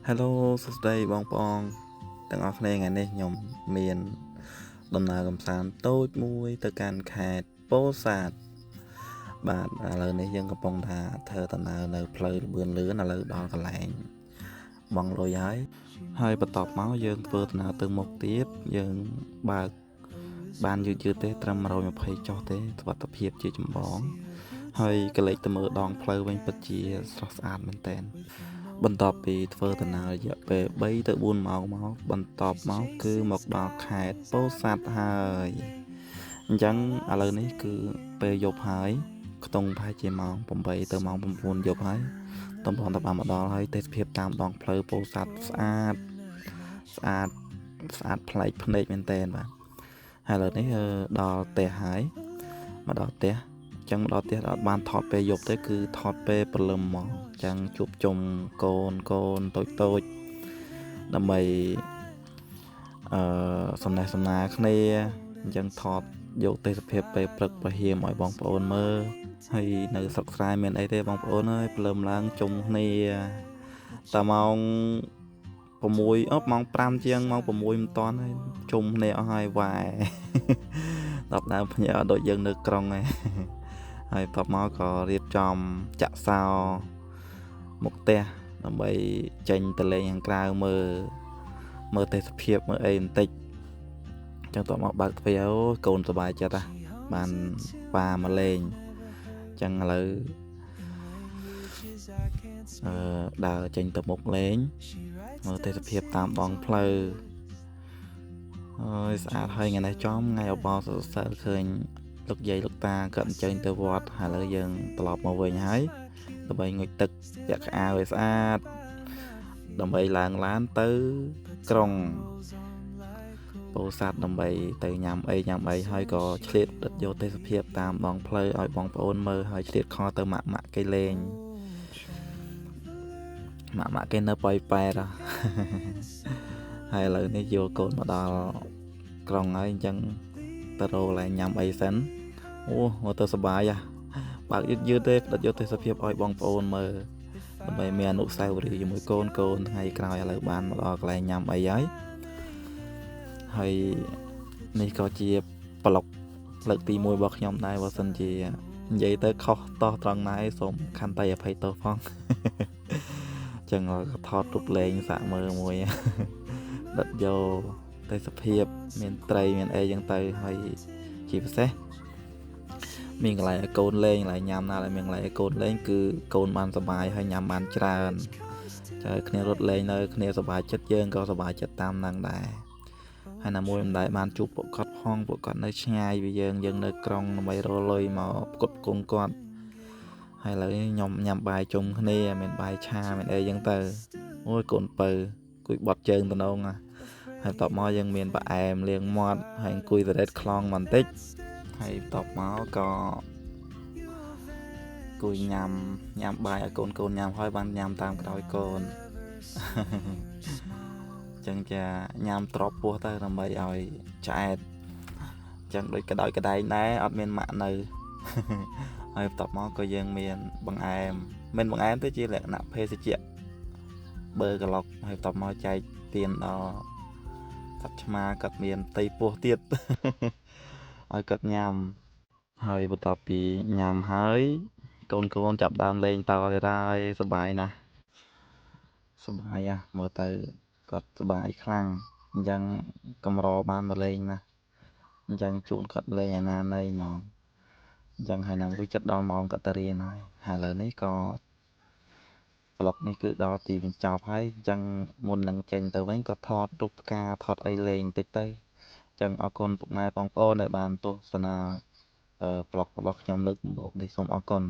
Hello សួស្តីបងប្អូនទាំងអស់គ្នាថ្ងៃនេះខ្ញុំមានដំណើរកម្សាន្តតូចមួយទៅកាន់ខេត្តពោធិ៍សាត់បាទឥឡូវនេះយើងកំពុងថាធ្វើដំណើរនៅផ្លូវលឿនឥឡូវដល់កន្លែងបង់លុយហើយបន្ទាប់មកយើងធ្វើដំណើរទៅមុខទៀតយើងបើកបានយឺតទេត្រឹម120ចុះទេសុវត្ថិភាពជាចម្បងហើយកលេចទៅមើលដងផ្លូវវិញពិតជាស្រស់ស្អាតមែនតើបន្ទាប់ពីធ្វើដំណើររយៈពេល3ទៅ4ម៉ោងមកបន្ទាប់មកគឺមកដល់ខេត្តពោធិ៍សាត់ហើយអញ្ចឹងឥឡូវនេះគឺពេលយប់ហើយខ្ទង់ប្រហែលជាម៉ោង8ទៅម៉ោង9យប់ហើយតំបន់តបានមកដល់ហើយទេសភាពតាមដងផ្លូវពោធិ៍សាត់ស្អាតស្អាតស្អាតប្លែកភ្នែកមែនតើបាទហើយឥឡូវនេះដល់ផ្ទះហើយមកដល់ផ្ទះចឹងមកដល់ផ្ទះអត់បានថតពេលយប់ទេគឺថតពេលព្រលឹមមកចឹងជួបជុំកូនតូចដើម្បីសំណេះសំណាលគ្នាអញ្ចឹងថតយកទេសភាពពេលព្រឹកប្រហៀមឲ្យបងប្អូនមើលហើយនៅស្រុកស្រែមានអីទេបងប្អូនអើយព្រលឹមឡើងជុំគ្នាតែម៉ោង6ម៉ោង5ជាងម៉ោង6មិនតាន់ហើយជុំគ្នាអស់ហើយវ៉ែដល់ដើមភ្ញាក់ដូចយើងនៅក្រុងឯងហើយបន្ទាប់មកក៏រៀបចំចាក់សោមុខផ្ទះដើម្បីចេញទៅលេងខាងក្រៅមើលទេសភាពមើលអីបន្តិចចឹងបន្ទាប់មកបើកទ្វារអូកូនសប្បាយចិត្តបានប៉ាមកលេងចឹងឥឡូវដើរចេញទៅមុខលេងមើលទេសភាពតាមដងផ្លូវអើយស្អាតហើយថ្ងៃនេះចំថ្ងៃអបអរសរសើរឃើញលោកយាយលោកតាគាត់អញ្ជើញទៅវត្តហើយឥឡូវយើងត្រឡប់មកវិញហើយដើម្បីងុយទឹកពាក់ខោអាវឲ្យស្អាតដើម្បីឡើងឡានទៅក្រុងពោធិ៍សាត់ដើម្បីទៅញ៉ាំអីហើយក៏ឆ្លៀតដិតយកទេសភាពតាមដងផ្លូវឲ្យបងប្អូនមើលហើយឆ្លៀតខទៅម៉ាក់គេលេងម៉ាក់គេនៅប៉ោយប៉ែតហើយឥឡូវនេះយកកូនមកដល់ក្រុងហើយអញ្ចឹងទៅរកកន្លែងញ៉ាំអីសិនអូមើលទៅសប្បាយបើកយឺតទេផ្ដិតយកទេសភាពឲ្យបងប្អូនមើលដើម្បីមានអនុស្សាវរីយ៍ជាមួយកូនថ្ងៃក្រោយឥឡូវបានមកដល់កន្លែងញ៉ាំអីហើយនេះក៏ជាប្លុកលើកទី1របស់ខ្ញុំដែរបើសិនជានិយាយទៅខុសតោះត្រង់ណាឯងសូមខន្តីអភ័យទោសផងចឹងក៏ថតរូបលេងសាក់មើលមួយដិតយកទេសភាពមានត្រីមានអីចឹងទៅហើយជាពិសេសមានកន្លែងឲ្យកូនលេងកន្លែងញ៉ាំណាដែលមានកន្លែងឲ្យកូនលេងគឺកូនបានសប្បាយហើយញ៉ាំបានច្រើនចាគ្នារត់លេងនៅគ្នាសប្បាយចិត្តយើងក៏សប្បាយចិត្តតាមនឹងដែរហើយណាមួយមិនដែលបានជួបពួកគាត់ផងពួកគាត់នៅឆ្ងាយពីយើងនៅក្រុងដើម្បីរលុយមកផ្គត់ផ្គង់គាត់ហើយឥឡូវខ្ញុំញ៉ាំបាយជុំគ្នាមានបាយឆាមានអីចឹងទៅអូយកូនពៅគួយបត់ជើងតំណងហើយបន្ទាប់មកយើងមានផ្អែមលាងមាត់ហើយអង្គុយទៅរ៉េតខ្លងបន្តិចហើយបន្ទាប់មកក៏គួយញ៉ាំបាយឲ្យកូនញ៉ាំហើយបានញ៉ាំតាមក្រោយកូនចឹងចាញ៉ាំទ្របពោះទៅដើម្បីឲ្យឆ្អែតចឹងដូចក្តោចក្តែងដែរអត់មានម៉ាក់នៅហើយបន្ទាប់មកក៏យើងមានបង្អែមមិនបង្អែមទេជាលក្ខណៈភេសជ្ជៈប៊ឺក្លុកហើយបន្ទាប់មកចែកទានដល់សត្វឆ្មាគាត់មានផ្ទៃពោះទៀតឲ្យគាត់ញ៉ាំហើយបន្ទាប់ពីញ៉ាំហើយកូនចាប់ដើមលេងតទៀតហើយសប្បាយណាស់សប្បាយមើលទៅគាត់សប្បាយខ្លាំងអញ្ចឹងកម្របានមកលេងណាអញ្ចឹងជូនគាត់លេងអាណាណីហ្មងអញ្ចឹងហើយនឹងវាចិត្តដល់ម៉ោងគាត់ទៅរៀនហើយឥឡូវនេះក៏ប្លុកនេះគឺដល់ទីបញ្ចប់ហើយអញ្ចឹងមុននឹងចេញទៅវិញក៏ថតរូបផ្កាថតអីលេងបន្តិចទៅអញ្ចឹងអរគុណពុកម៉ែបងប្អូនដែលបានទស្សនាប្លុករបស់ខ្ញុំលើកដំបូងនេះសូមអរគុណ